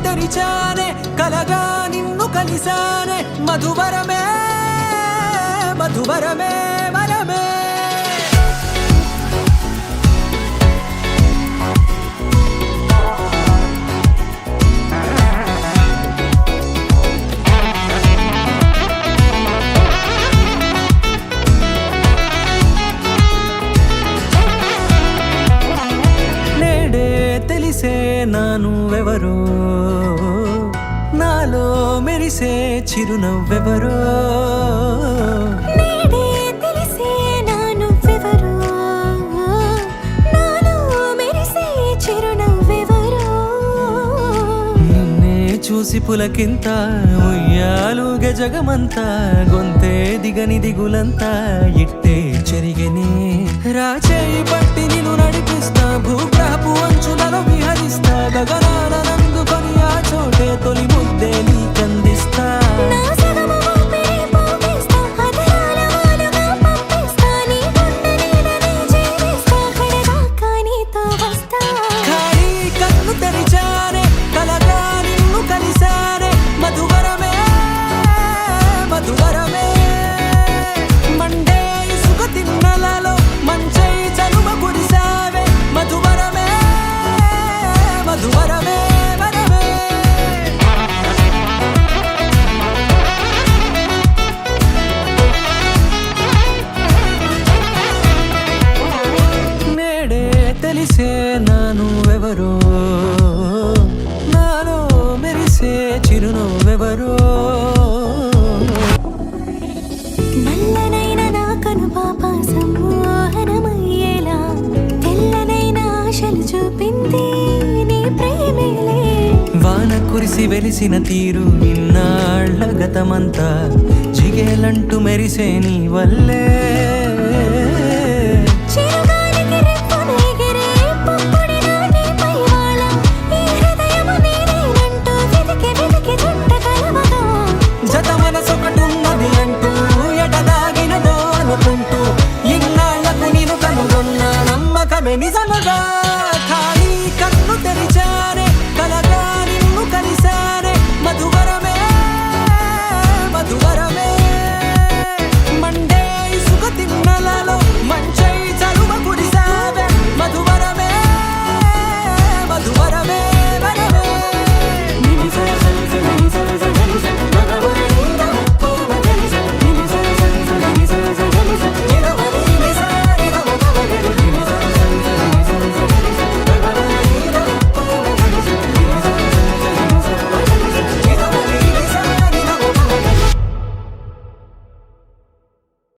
తెరిచానే కలగా నిన్ను కలిసానే మధువరమే మధువరమే వరమే నానువెవరో నాలో మెరిసే చిరునవ్వెవరో నేడే తెలిసే నానువెవరో నాలో మెరిసే చిరునవ్వెవరో నిన్నే చూసి పులకింత ఉయ్యాలుగే జగమంతా గొంతే దిగని దిగులంతా ఇట్టే చెరిగనే రాచేయి పట్టి నిన్ను నడిపిస్తా భూగ్రహపు అంచులలో విహరిస్తా గగనాల నందుకొని ఆ చోటే తొలి ముద్దే నీకందిస్తా నా సగము ఊపిరి పోగిస్తా అధరాల వాలుగా పంపిస్తా నీ గుండె నీడనే జీవిస్తా కడదాకా నీతో వస్తా ఖాళీ కన్ను తెరిచానే కలగా నిన్ను కలిసానే మధువరమే మధువరమే మండే ఇసుక తిన్నలలో మంచై చలువ కురిసావే మధువరమే మధువరమే వరమే నేడే తెలిసే నానువెవరో నాలో మెరిసే చిరునవ్వెవరో నల్లనైన నా కనుపాప సమ్మోహనమయ్యేలా తెల్లనైన ఆశలు చూపింది నీ ప్రేమేలే వాన కురిసి వెలిసిన తీరు ఇన్నాళ్ల గతమంతా జిగేలంటూ మెరిసే నీ వల్లే